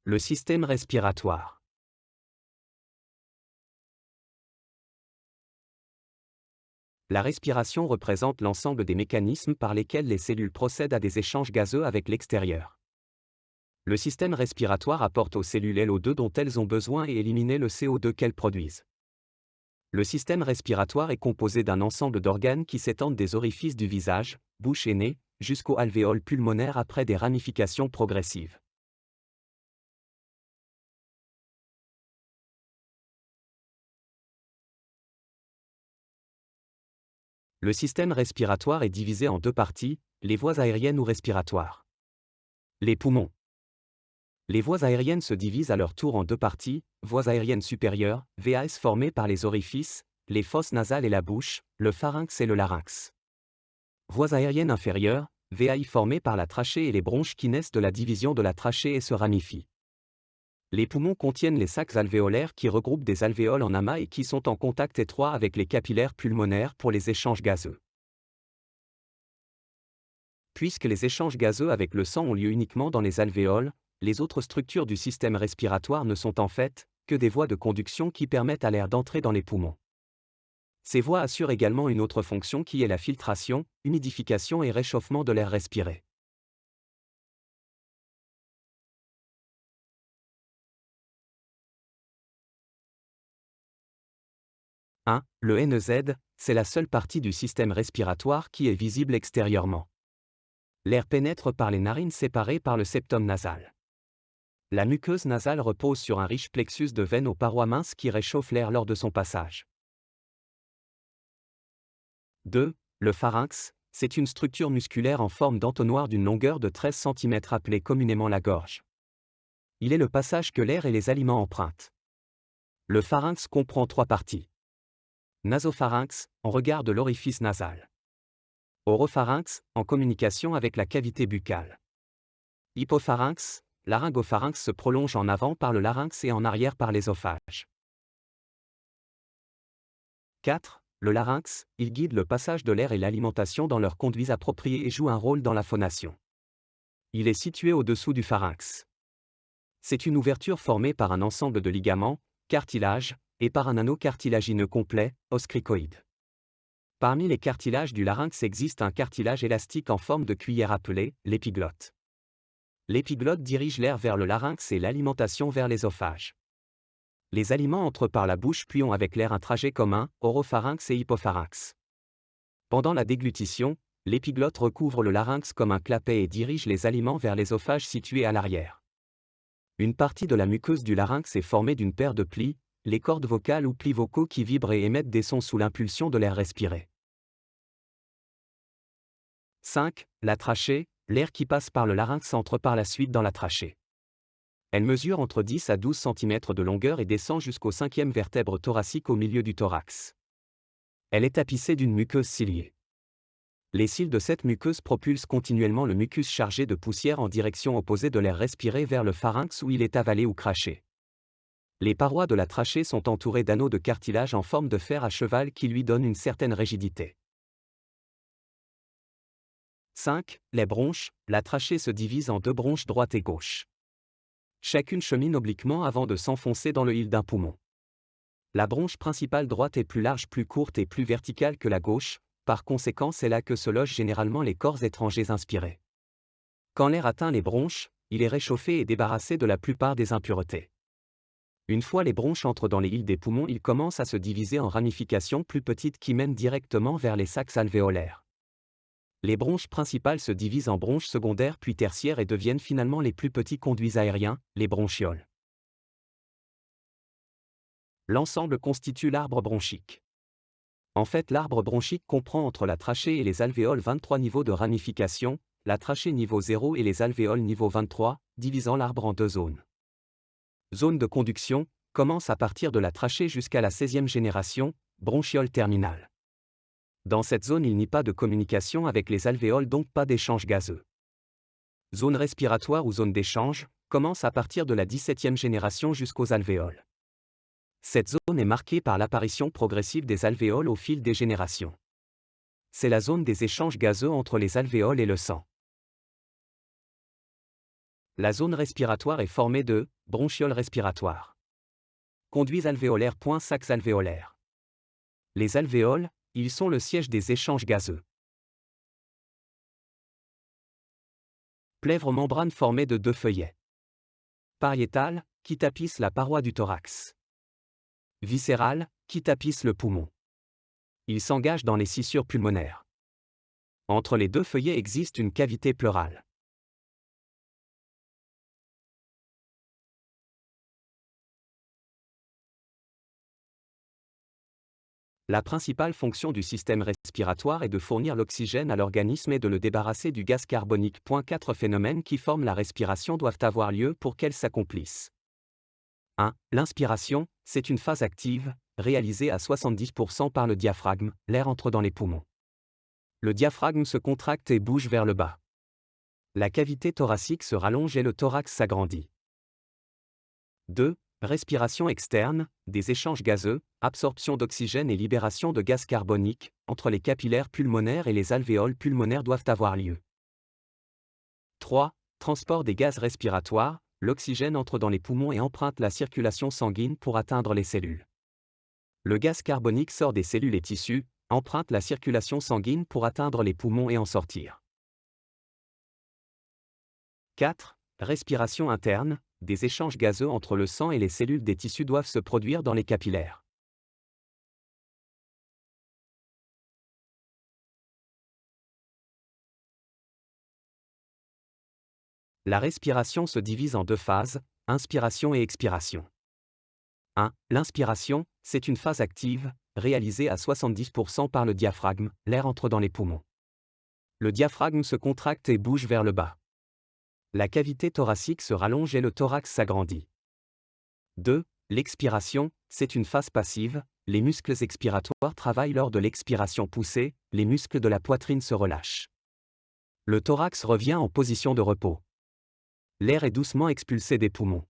Le système respiratoire. La respiration représente l'ensemble des mécanismes par lesquels les cellules procèdent à des échanges gazeux avec l'extérieur. Le système respiratoire apporte aux cellules l'O2 dont elles ont besoin et éliminer le CO2 qu'elles produisent. Le système respiratoire est composé d'un ensemble d'organes qui s'étendent des orifices du visage, bouche et nez, jusqu'aux alvéoles pulmonaires après des ramifications progressives. Le système respiratoire est divisé en deux parties, les voies aériennes ou respiratoires. Les poumons. Les voies aériennes se divisent à leur tour en deux parties, voies aériennes supérieures, VAS formées par les orifices, les fosses nasales et la bouche, le pharynx et le larynx. Voies aériennes inférieures, VAI formées par la trachée et les bronches qui naissent de la division de la trachée et se ramifient. Les poumons contiennent les sacs alvéolaires qui regroupent des alvéoles en amas et qui sont en contact étroit avec les capillaires pulmonaires pour les échanges gazeux. Puisque les échanges gazeux avec le sang ont lieu uniquement dans les alvéoles, les autres structures du système respiratoire ne sont en fait que des voies de conduction qui permettent à l'air d'entrer dans les poumons. Ces voies assurent également une autre fonction qui est la filtration, humidification et réchauffement de l'air respiré. Le NEZ, c'est la seule partie du système respiratoire qui est visible extérieurement. L'air pénètre par les narines séparées par le septum nasal. La muqueuse nasale repose sur un riche plexus de veines aux parois minces qui réchauffe l'air lors de son passage. 2. Le pharynx, c'est une structure musculaire en forme d'entonnoir d'une longueur de 13 cm appelée communément la gorge. Il est le passage que l'air et les aliments empruntent. Le pharynx comprend trois parties. Nasopharynx, en regard de l'orifice nasal. Oropharynx, en communication avec la cavité buccale. Hypopharynx, laryngopharynx se prolonge en avant par le larynx et en arrière par l'ésophage. 4. Le larynx, il guide le passage de l'air et l'alimentation dans leurs conduits appropriés et joue un rôle dans la phonation. Il est situé au-dessous du pharynx. C'est une ouverture formée par un ensemble de ligaments, cartilages, et par un anneau cartilagineux complet, os cricoïde. Parmi les cartilages du larynx existe un cartilage élastique en forme de cuillère appelé l'épiglotte. L'épiglotte dirige l'air vers le larynx et l'alimentation vers l'ésophage. Les aliments entrent par la bouche puis ont avec l'air un trajet commun, oropharynx et hypopharynx. Pendant la déglutition, l'épiglotte recouvre le larynx comme un clapet et dirige les aliments vers l'ésophage situé à l'arrière. Une partie de la muqueuse du larynx est formée d'une paire de plis, les cordes vocales ou plis vocaux qui vibrent et émettent des sons sous l'impulsion de l'air respiré. 5. La trachée, l'air qui passe par le larynx entre par la suite dans la trachée. Elle mesure entre 10 à 12 cm de longueur et descend jusqu'au 5e vertèbre thoracique au milieu du thorax. Elle est tapissée d'une muqueuse ciliée. Les cils de cette muqueuse propulsent continuellement le mucus chargé de poussière en direction opposée de l'air respiré vers le pharynx où il est avalé ou craché. Les parois de la trachée sont entourées d'anneaux de cartilage en forme de fer à cheval qui lui donnent une certaine rigidité. 5. Les bronches, la trachée se divise en deux bronches droite et gauche. Chacune chemine obliquement avant de s'enfoncer dans le hile d'un poumon. La bronche principale droite est plus large, plus courte et plus verticale que la gauche, par conséquent c'est là que se logent généralement les corps étrangers inspirés. Quand l'air atteint les bronches, il est réchauffé et débarrassé de la plupart des impuretés. Une fois les bronches entrent dans les hiles des poumons, ils commencent à se diviser en ramifications plus petites qui mènent directement vers les sacs alvéolaires. Les bronches principales se divisent en bronches secondaires puis tertiaires et deviennent finalement les plus petits conduits aériens, les bronchioles. L'ensemble constitue l'arbre bronchique. En fait, l'arbre bronchique comprend entre la trachée et les alvéoles 23 niveaux de ramification, la trachée niveau 0 et les alvéoles niveau 23, divisant l'arbre en deux zones. Zone de conduction, commence à partir de la trachée jusqu'à la 16e génération, bronchiole terminale. Dans cette zone il n'y a pas de communication avec les alvéoles donc pas d'échange gazeux. Zone respiratoire ou zone d'échange, commence à partir de la 17e génération jusqu'aux alvéoles. Cette zone est marquée par l'apparition progressive des alvéoles au fil des générations. C'est la zone des échanges gazeux entre les alvéoles et le sang. La zone respiratoire est formée de bronchioles respiratoires. Conduits alvéolaires. Sacs alvéolaires. Les alvéoles, ils sont le siège des échanges gazeux. Plèvre membrane formée de deux feuillets. Pariétale, qui tapisse la paroi du thorax. Viscérale, qui tapisse le poumon. Il s'engage dans les scissures pulmonaires. Entre les deux feuillets existe une cavité pleurale. La principale fonction du système respiratoire est de fournir l'oxygène à l'organisme et de le débarrasser du gaz carbonique. 4 phénomènes qui forment la respiration doivent avoir lieu pour qu'elles s'accomplissent. 1. L'inspiration, c'est une phase active, réalisée à 70% par le diaphragme, l'air entre dans les poumons. Le diaphragme se contracte et bouge vers le bas. La cavité thoracique se rallonge et le thorax s'agrandit. 2. Respiration externe, des échanges gazeux, absorption d'oxygène et libération de gaz carbonique, entre les capillaires pulmonaires et les alvéoles pulmonaires doivent avoir lieu. 3. Transport des gaz respiratoires, l'oxygène entre dans les poumons et emprunte la circulation sanguine pour atteindre les cellules. Le gaz carbonique sort des cellules et tissus, emprunte la circulation sanguine pour atteindre les poumons et en sortir. 4. Respiration interne, des échanges gazeux entre le sang et les cellules des tissus doivent se produire dans les capillaires. La respiration se divise en deux phases, inspiration et expiration. 1. L'inspiration, c'est une phase active, réalisée à 70% par le diaphragme, l'air entre dans les poumons. Le diaphragme se contracte et bouge vers le bas. La cavité thoracique se rallonge et le thorax s'agrandit. 2. L'expiration, c'est une phase passive, les muscles expiratoires travaillent lors de l'expiration poussée, les muscles de la poitrine se relâchent. Le thorax revient en position de repos. L'air est doucement expulsé des poumons.